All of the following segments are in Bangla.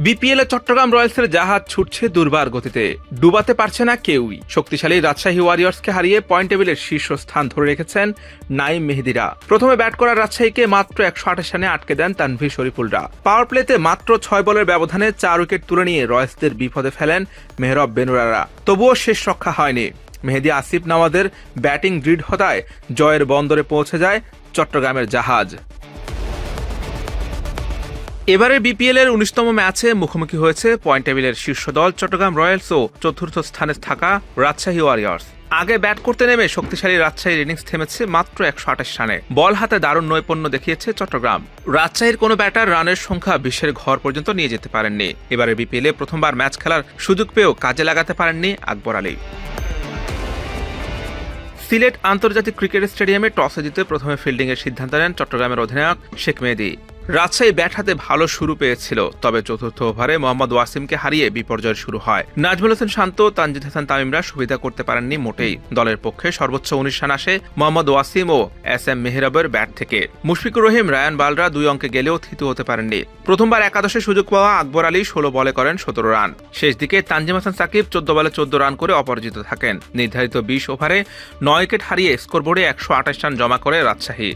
বিপিএলে চট্টগ্রাম রয়্যালসের জাহাজ ছুটছে দুর্বার গতিতে, ডুবাতে পারছে না কেউই। শক্তিশালী রাজশাহী ওয়ারিয়র্সকে হারিয়ে পয়েন্ট টেবিলের শীর্ষস্থান ধরে রেখেছেন নাঈম মেহেদীরা। প্রথমে ব্যাট করা রাজশাহীকে মাত্র 128 রানে আটকে দেন তানভীর শরীফুলরা। পাওয়ার প্লেতে মাত্র 6 বলের ব্যবধানে 4 উইকেট তুলে নিয়ে রয়্যালসদের বিপদে ফেলেন মেহরব বেনুরারা। তবুও শেষ রক্ষা হয়নি। মেহেদী আসিফ নওয়াজের ব্যাটিং দৃঢ়তায় জয়ের বন্দরে পৌঁছে যায় চট্টগ্রামের জাহাজ। এবারের বিপিএল এর 19তম ম্যাচে মুখোমুখি হয়েছে পয়েন্ট টেবিলের শীর্ষ দল চট্টগ্রাম রয়্যালস ও চতুর্থ স্থানে থাকা রাজশাহী ওয়ারিয়র্স। আগে ব্যাট করতে নেমে শক্তিশালী রাজশাহীর ইনিংস থেমেছে মাত্র 128 রানে। বল হাতে দারুণ নৈপুণ্য দেখিয়েছে চট্টগ্রাম। রাজশাহীর কোনো ব্যাটার রানের সংখ্যা 20-এর ঘর পর্যন্ত নিয়ে যেতে পারেননি। এবারে বিপিএলে প্রথমবার ম্যাচ খেলার সুযোগ পেয়েও কাজে লাগাতে পারেননি আকবর আলী। সিলেট আন্তর্জাতিক ক্রিকেট স্টেডিয়ামে টসে জিতে প্রথমে ফিল্ডিংয়ের সিদ্ধান্ত নেন চট্টগ্রামের অধিনায়ক শেখ মেহেদী। রাজশাহী ব্যাট হাতে ভালো শুরু পেয়েছিল, তবে চতুর্থ ওভারে মোহাম্মদ ওয়াসিমকে হারিয়ে বিপর্যয় শুরু হয়। নাজমুল হোসেন শান্ত, তানজিদ হাসান তামিমরা সুবিধা করতে পারেননি মোটেই। দলের পক্ষে সর্বোচ্চ 19 রান আসে মোহাম্মদ ওয়াসিম ও এস.এম. মেহরাবের ব্যাট থেকে। মুশফিকুর রহিম, রায়ান বালরা 2 অঙ্কে গেলেও থিতু হতে পারেননি। প্রথমবার একাদশে সুযোগ পাওয়া আকবর আলী 16 বলে করেন 17 রান। শেষ দিকে তানজিম হাসান সাকিব 14 বলে 14 রান করে অপরাজিত থাকেন। নির্ধারিত 20 ওভারে 9 উইকেট হারিয়ে স্কোরবোর্ডে 128 রান জমা করে রাজশাহী।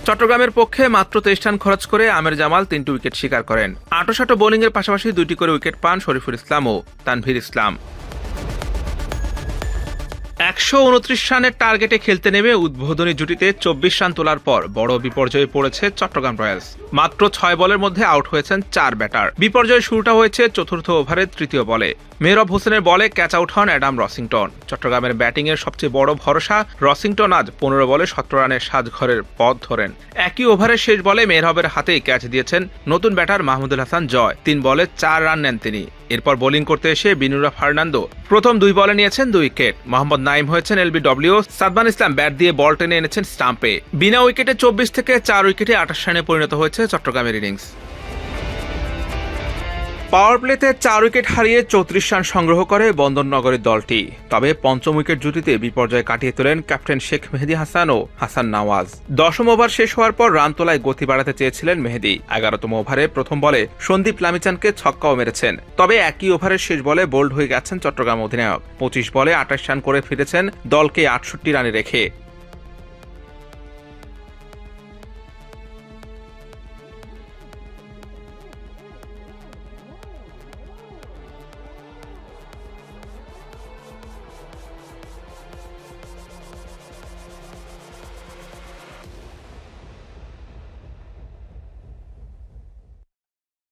চট্টগ্রামের পক্ষে মাত্র 23 রান খরচ করে আমের জামাল 3টি উইকেট শিকার করেন। আঁটো বোলিংয়ের পাশাপাশি 2টি করে উইকেট পান শরীফুল ইসলাম ও তানভীর ইসলাম। 129 রানের টার্গেটে খেলতে নেমে উদ্বোধনী জুটিতে 24 রান তোলার পর বড় বিপর্যয়ে পড়েছে চট্টগ্রাম রয়্যালস। মাত্র 6 বলের মধ্যে আউট হয়েছেন 4 ব্যাটার। বিপর্যয়ের শুরুটা হয়েছে চতুর্থ ওভারের 3য় বলে। মেহরব হোসেনের বলে ক্যাচ আউট হন অ্যাডাম রসিংটন। চট্টগ্রামের ব্যাটিংয়ের সবচেয়ে বড় ভরসা রসিংটন আজ 15 বলে 17 রানের সাজঘরের পথ ধরেন। একই ওভারের শেষ বলে মেহরবের হাতেই ক্যাচ দিয়েছেন নতুন ব্যাটার মাহমুদুল হাসান জয়। 3 বলে 4 রান নেন তিনি। এরপর বোলিং করতে এসে বিনুরা ফার্নান্দো প্রথম 2 বলে নিয়েছেন 2 উইকেট। মোহাম্মদ নাইম হয়েছেন এলবিডব্লিউ। সাদমান ইসলাম ব্যাট দিয়ে বল টেনে এনেছেন স্টাম্পে। বিনা উইকেটে 24 থেকে 4 উইকেটে 28 রানে পরিণত হয়েছে চট্টগ্রামের ইনিংস। পাওয়ার প্লেতে 4 উইকেট হারিয়ে 34 রান সংগ্রহ করে বন্দরনগরের দলটি। তবে পঞ্চম উইকেট জুটিতে বিপর্যয় কাটিয়ে তোলেন ক্যাপ্টেন শেখ মেহেদী হাসান ও হাসান নওয়াজ। 10ম ওভার শেষ হওয়ার পর রান তোলায় গতি বাড়াতে চেয়েছিলেন মেহেদী। 11তম ওভারে প্রথম বলে সন্দীপ লামিচানকে ছক্কাও মেরেছেন। তবে একই ওভারের শেষ বলে বোল্ড হয়ে গেছেন চট্টগ্রাম অধিনায়ক। 25 বলে 28 রান করে ফিরেছেন দলকে 68 রানে রেখে।